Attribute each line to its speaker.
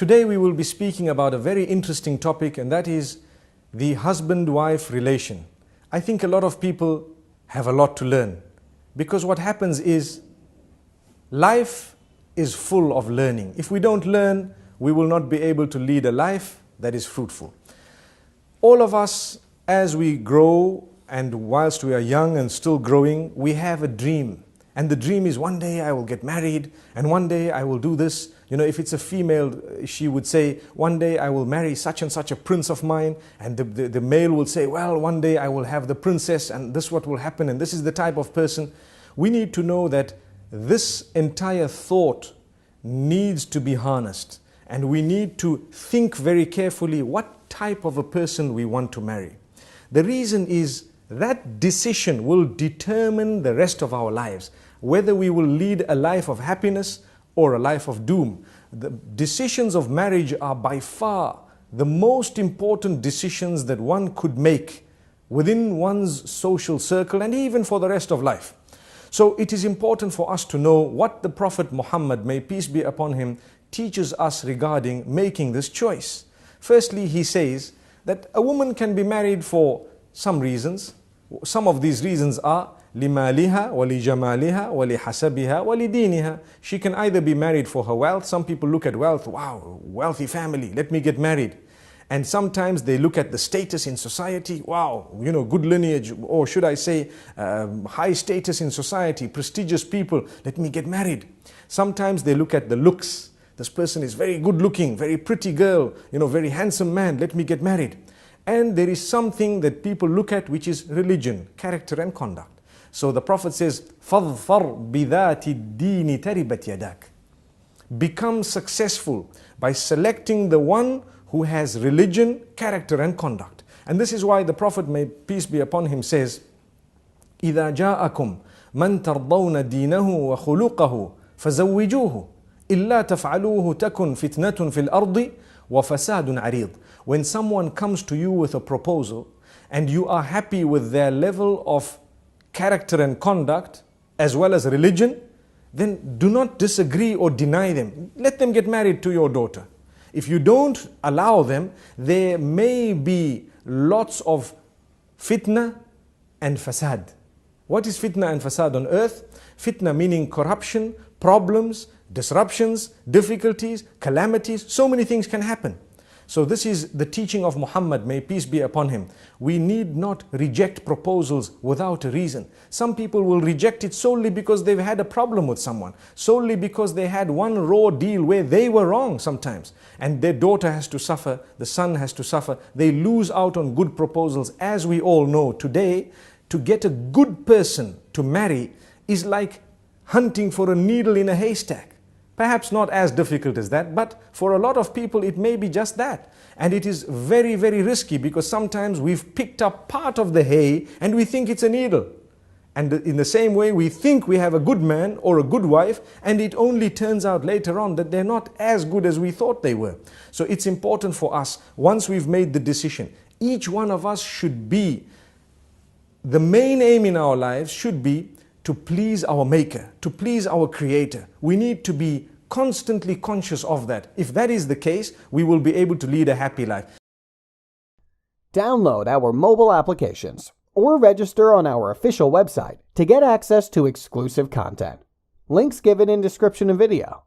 Speaker 1: Today we will be speaking about a very interesting topic, and that is the husband-wife relation. I think a lot of people have a lot to learn, because what happens is life is full of learning. If we don't learn, we will not be able to lead a life that is fruitful. All of us, as we grow and whilst we are young and still growing, we have a dream. And the dream is, one day I will get married, and one day I will do this. You know, if it's a female, she would say, one day I will marry such and such a prince of mine. And the male will say, well, one day I will have the princess, and this is what will happen, and this is the type of person. We need to know that this entire thought needs to be harnessed. And we need to think very carefully what type of a person we want to marry. The reason is that decision will determine the rest of our lives, whether we will lead a life of happiness or a life of doom. The decisions of marriage are by far the most important decisions that one could make within one's social circle and even for the rest of life. So it is important for us to know what the Prophet Muhammad, may peace be upon him, teaches us regarding making this choice. Firstly, he says that a woman can be married for some reasons. Some of these reasons are لِمَالِهَا وَلِجَمَالِهَا وَلِحَسَبِهَا وَلِدِينِهَا. She can either be married for her wealth. Some people look at wealth, wow, wealthy family, let me get married. And sometimes they look at the status in society, wow, you know, good lineage, or should I say high status in society, prestigious people, let me get married. Sometimes they look at the looks. This person is very good looking, very pretty girl, you know, very handsome man, let me get married. And there is something that people look at, which is religion, character and conduct. So the Prophet says, فَظْفَرْ بِذَاتِ الدِّينِ تَرِبَتْ يَدَاكَ. Become successful by selecting the one who has religion, character and conduct. And this is why the Prophet, may peace be upon him, says, إِذَا جَاءَكُمْ مَنْ تَرْضَوْنَ دِينَهُ وَخُلُقَهُ فَزَوِّجُوهُ إِلَّا تَفْعَلُوهُ تَكُنْ فِتْنَةٌ فِي الْأَرْضِ وَفَسَادٌ عَرِيضٌ. When someone comes to you with a proposal and you are happy with their level of character and conduct as well as religion, then do not disagree or deny them. Let them get married to your daughter. If you don't allow them, there may be lots of fitna and fasad. What is fitna and fasad on earth? Fitna meaning corruption, problems, disruptions, difficulties, calamities. So many things can happen. So this is the teaching of Muhammad, may peace be upon him. We need not reject proposals without a reason. Some people will reject it solely because they've had a problem with someone, solely because they had one raw deal where they were wrong sometimes, and their daughter has to suffer, the son has to suffer. They lose out on good proposals. As we all know today, to get a good person to marry is like hunting for a needle in a haystack. Perhaps not as difficult as that, but for a lot of people it may be just that. And it is very, very risky, because sometimes we've picked up part of the hay and we think it's a needle. And in the same way, we think we have a good man or a good wife, and it only turns out later on that they're not as good as we thought they were. So it's important for us, once we've made the decision, each one of us should be, the main aim in our lives should be to please our Maker, to please our Creator. We need to be constantly conscious of that. If that is the case, we will be able to lead a happy life.
Speaker 2: Download our mobile applications or register on our official website to get access to exclusive content. Links given in description of video.